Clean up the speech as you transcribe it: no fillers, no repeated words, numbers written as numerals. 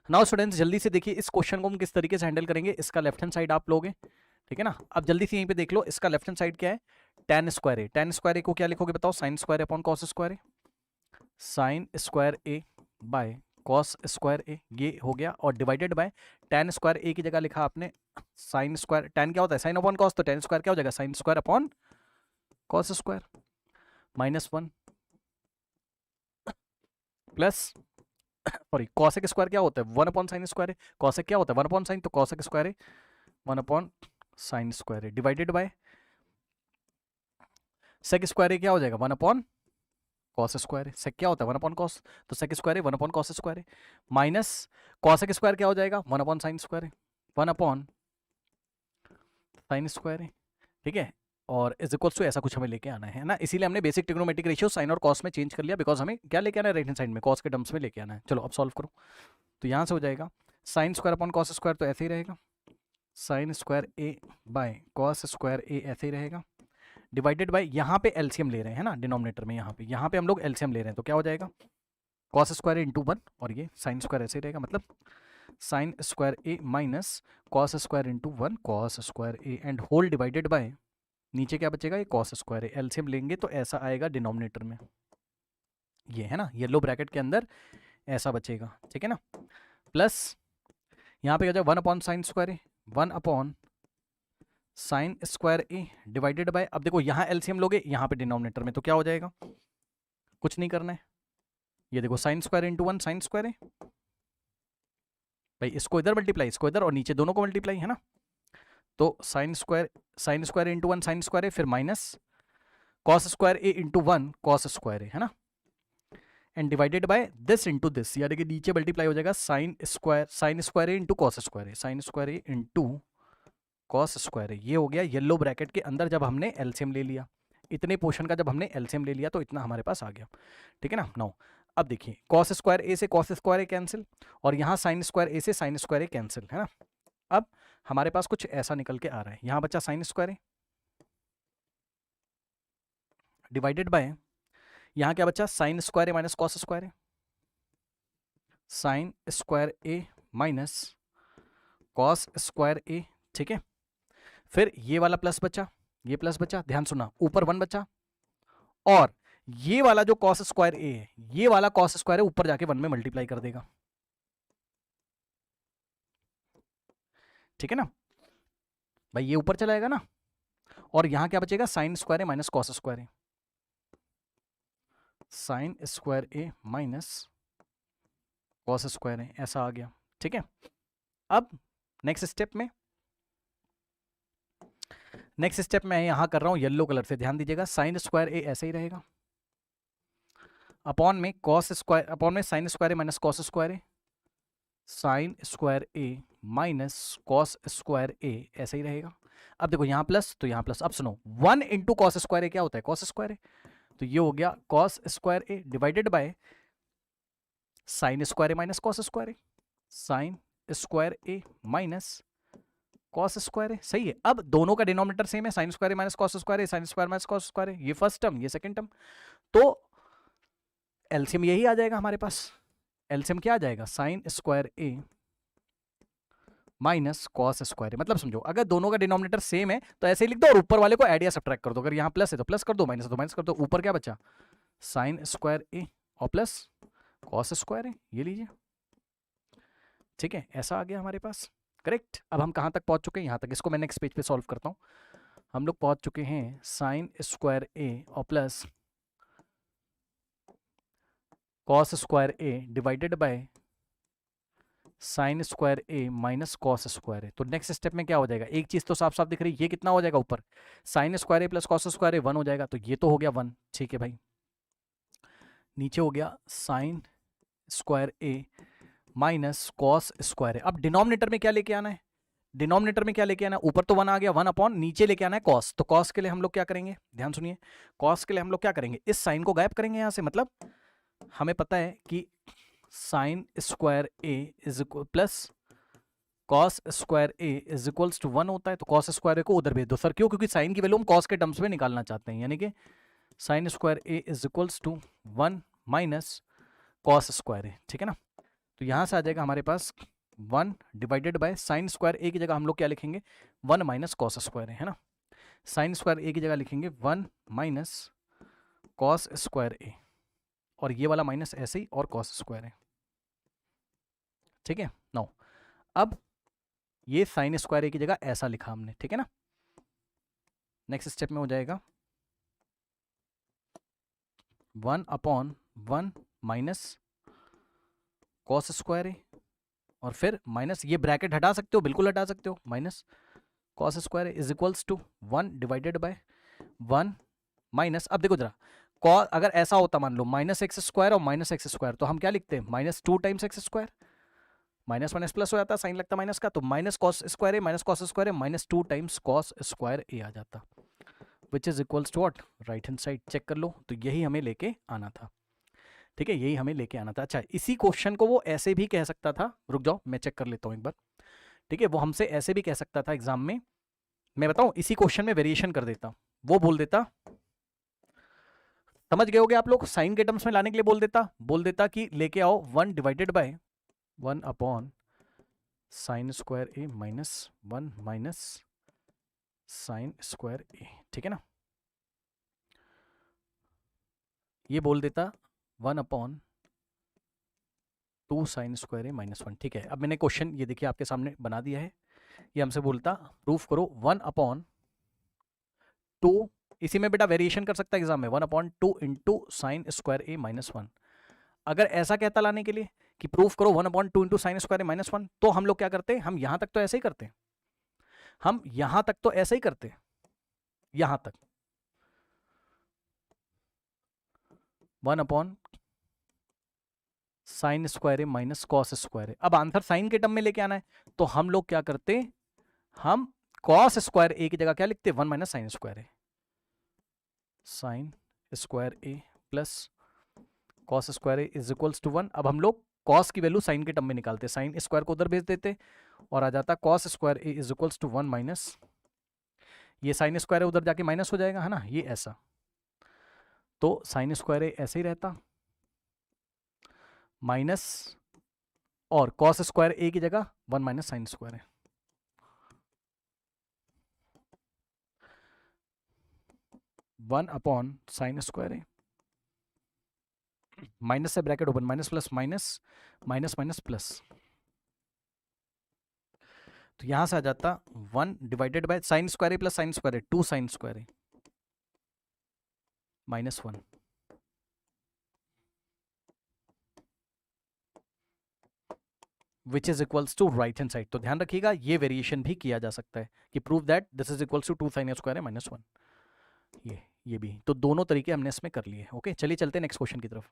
Now students जल्दी से देखिए इस क्वेश्चन को हम किस तरीके से हैंडल करेंगे। इसका लेफ्ट हैंड साइड आप लोगे, ठीक है ना। अब जल्दी से यहीं पे देख लो, इसका लेफ्ट हैंड साइड क्या है, tan square A. tan square A को क्या लिखोगे बताओ, sin square upon cos square A. sin square A by cos square A, ये हो गया। और divided by tan square A की जगह लिखा आपने sin स्क्वायर, tan क्या होता है, sin अपॉन cos, तो tan स्क्वायर क्या हो जाएगा, sin square upon cos square -1 plus sorry cosec square क्या होता है, 1 अपॉन साइन स्क्वायर है। cosec क्या होता है, 1 अपॉन साइन, तो cosec स्क्वायर है 1 अपॉन साइन स्क्वायर है डिवाइडेड बाय sec स्क्वायर है, क्या हो जाएगा 1 अपॉन cos स्क्वायर है। sec क्या होता है 1 अपॉन cos, तो sec स्क्वायर है 1 अपॉन cos स्क्वायर है माइनस cosec स्क्वायर क्या हो जाएगा 1 अपॉन साइन स्क्वायर है 1 अपॉन साइन स्क्वायर है, ठीक है। और इज इक्वल्स टू ऐसा कुछ हमें लेके आना है ना, इसीलिए हमने बेसिक ट्रिग्नोमेट्रिक रेशियो साइन और cos में चेंज कर लिया, बिकॉज हमें क्या लेके आना है राइट हैंड साइड में, cos के टर्म्स में लेके आना है। चलो अब सॉल्व करो, तो यहाँ से हो जाएगा sine square upon cos square, तो ऐसे ही रहेगा sign square A by cos square ए, ऐसे ही रहेगा डिवाइडेड बाय, यहाँ पे एलसीएम ले रहे हैं ना डिनोमिनेटर में, यहाँ पे हम लोग एलसीएम ले रहे हैं, तो क्या हो जाएगा cos स्क्वायर इंटू 1, और ये साइन स्क्वायर ऐसे ही रहेगा, मतलब sine square A minus cos square into 1 cos square A and whole divided by नीचे क्या बचेगा, ये cos स्क्वायर है। एलसीएम लेंगे तो ऐसा आएगा डिनोमिनेटर में, ये है ना येलो ब्रैकेट के अंदर ऐसा बचेगा, ठीक है ना। प्लस यहाँ पे क्या जाएगा 1 upon sine square A, 1 upon sine square A divided bye, अब देखो यहाँ एलसीएम लोगे यहाँ पे डिनोमिनेटर में, तो क्या हो जाएगा, कुछ नहीं करना है, ये देखो sine square into 1 sign square है भाई, इसको इधर मल्टीप्लाई, इसको इधर, और नीचे दोनों को मल्टीप्लाई, है ना। तो sine square into 1 sign square है, फिर माइनस cos स्क्वायर ए इंटू 1 cos स्क्वायर है ना, and divided by this into this, यानी कि नीचे मल्टीप्लाई हो जाएगा साइन स्क्वायर ए इंटू cos स्क्वायर है, साइन स्क्वायर ए इंटू cos स्क्वायर है। ये हो गया येलो ब्रैकेट के अंदर जब हमने एलसीएम ले लिया, इतने पोर्शन का जब हमने एलसीएम ले लिया तो इतना हमारे पास आ गया, ठीक है ना। नाउ अब देखिए cos स्क्वायर ए से cos स्क्वायर ए कैंसिल, और यहाँ साइन स्क्वायर ए से साइन स्क्वायर ए कैंसिल, है ना। अब हमारे पास कुछ ऐसा निकल के आ रहा है, यहाँ बच्चा sign square A divided bye, यहाँ क्या बच्चा sign square A minus cos square A, sine square A minus cos square A, ठीक है। फिर ये वाला प्लस बचा, ये प्लस बचा, ध्यान सुना, ऊपर 1 बचा, और ये वाला जो cos स्क्वायर ए है, ये वाला cos स्क्वायर है ऊपर जाके 1 में मल्टीप्लाई कर देगा, ठीक है ना भाई, ये ऊपर चलाएगा ना, और यहां क्या बचेगा sign square A minus cos square A, sine square A minus cos square ए, ऐसा आ गया, ठीक है। अब नेक्स्ट स्टेप में यहां कर रहा हूं येलो कलर से, ध्यान दीजिएगा, साइन स्क्वायर ए ऐसे ही रहेगा, अपॉन में sign square A minus cos square A, sine square A minus cos square ए, ऐसे ही रहेगा। अब देखो यहाँ प्लस तो यहाँ प्लस, अब सुनो 1 इंटू cos स्क्वायर ए क्या होता है, cos स्क्वायर ए, तो ये हो गया cos square A divided by sine square A minus cos square A, sine square A minus cos square है, सही है। अब दोनों का डिनोमिनेटर सेम है, sine square minus cos square है, sine square minus cos square है, ये फर्स्ट टर्म ये सेकंड टर्म, तो एलसीएम यही आ जाएगा हमारे पास। एलसीएम क्या आ जाएगा, sine square A minus cos square है, मतलब समझो अगर दोनों का डिनोमिनेटर सेम है तो ऐसे ही लिख दो, और ऊपर वाले को ऐड या सब्ट्रैक्ट कर दो, अगर यहाँ प्लस है तो प्लस कर दो, माइनस है तो माइनस कर दो, ऊपर क्या बचा साइन स्क्वायर ए और प्लस cos स्क्वायर है, ये लीजिए, ठीक है, ऐसा आ गया हमारे पास, करेक्ट। अब हम कहाँ तक पहुँच चुके हैं, यहाँ तक, इसको मैं नेक्स्ट पेज पे सॉल्व करता हूँ। हम लोग पहुँच चुके हैं साइन स्क्वायर ए और plus cos square A divided by sine square A minus cos square है। तो नेक्स्ट स्टेप में क्या हो जाएगा, एक चीज तो साफ साफ दिख रही है, ये कितना हो जाएगा ऊपर sign square A plus cos square ए 1 हो जाएगा, तो ये तो हो गया 1, ठीक है भाई। नीचे हो गया sign square A minus cos square है। अब डिनोमिनेटर में क्या लेके आना है, डिनोमिनेटर में क्या लेके आना है, ऊपर तो 1 आ गया, 1 अपॉन नीचे लेके आना है cos, तो cos के लिए हम लोग क्या करेंगे, ध्यान सुनिए, cos के लिए हम लोग क्या करेंगे, इस साइन को गायब करेंगे यहाँ से, मतलब हमें पता है कि sine square A is equal plus cos square A is equals to 1 होता है, तो cos स्क्वायर ए को उधर भेज दो सर, क्यों, क्योंकि साइन की वैल्यू हम cos के टर्म्स में निकालना चाहते हैं, यानी कि sine square A is equals to 1 minus cos square A, ठीक है ना। तो यहाँ से आ जाएगा हमारे पास 1 divided by sine square A की जगह हम लोग क्या लिखेंगे 1 माइनस कॉस स्क्वायर है ना। साइन स्क्वायर ए की जगह लिखेंगे 1 माइनस कॉस स्क्वायर ए, और ये वाला माइनस ऐसे ही और कॉस स्क्वायर है। ठीक है। नो अब ये साइन स्क्वायर ए की जगह ऐसा लिखा हमने, ठीक है ना। नेक्स्ट स्टेप में हो जाएगा 1/1 माइनस कॉस स्क्वायर ए, और फिर माइनस ये ब्रैकेट हटा सकते हो, बिल्कुल हटा सकते हो, minus cos square A is equals to 1 divided by 1 minus, अब देखो जरा कॉस अगर ऐसा होता मान लो माइनस एक्स स्क्वायर और माइनस एक्स स्क्वायर, तो हम क्या लिखते हैं minus 2 times x square, minus minus plus हो जाता, साइन लगता माइनस का, तो minus cos square A minus cos square A minus 2 times cos square A आ जाता, which is equals to what right hand side. Check कर लो, तो यही हमें लेके आना था। ठीक है, यही हमें लेके आना था। अच्छा, इसी क्वेश्चन को वो ऐसे भी कह सकता था, रुक जाओ मैं चेक कर लेता हूँ एक बार। ठीक है, वो हमसे ऐसे भी कह सकता था एग्जाम में, मैं बताऊं इसी क्वेश्चन में वेरिएशन कर देता, वो बोल देता, समझ गए होगे आप लोग, साइन के टर्म्स में लाने के लिए बोल देता कि लेके आओ 1 divided by 1 upon sine square A minus 1 minus sine square A, ठीक है ना। ये बोल देता 1 upon 2 sine square A minus 1। ठीक है, अब मैंने क्वेश्चन ये देखिए आपके सामने बना दिया है। ये हमसे बोलता प्रूफ करो 1 अपॉन 2, इसी में बेटा वेरिएशन कर सकता है एग्जाम में, 1 upon 2 into sine square A minus 1। अगर ऐसा कहता लाने के लिए कि प्रूफ करो 1 upon 2 into sine square A minus 1, तो हम लोग क्या करते हैं, हम यहां तक तो ऐसे ही करते हैं, हम यहां तक तो ऐसे ही करते हैं, यहां तक 1 upon sine square A minus cos square ए। अब आंसर साइन के टर्म में लेके आना है, तो हम लोग क्या करते, हम कॉस स्क्वायर ए की जगह क्या लिखते, 1 minus sine square A, sine square A plus cos square A is equals to 1। अब हम लोग कॉस की वैल्यू साइन के टर्म में निकालते, साइन स्क्वायर को उधर भेज देते और आ जाता cos square A is equals to 1 minus, ये साइन स्क्वायर उधर जाके माइनस हो जाएगा है ना, ये ऐसा, तो साइन स्क्वायर ए ऐसे ही रहता माइनस, और कॉस स्क्वायर ए की जगह 1 माइनस साइन स्क्वायर है, वन अपॉन साइन स्क्वायर है, माइनस से bracket open, minus plus minus minus minus plus, तो यहां से आ जाता 1 divided by sine square A plus sine square A, 2 sine square A minus 1, which is equals to right hand side. तो ध्यान रखिएगा ये वेरिएशन भी किया जा सकता है कि prove that this is equals to 2 sine square A minus 1, ये भी, तो दोनों तरीके हमने इसमें कर लिए। ओके, चलिए चलते हैं नेक्स्ट क्वेश्चन की तरफ।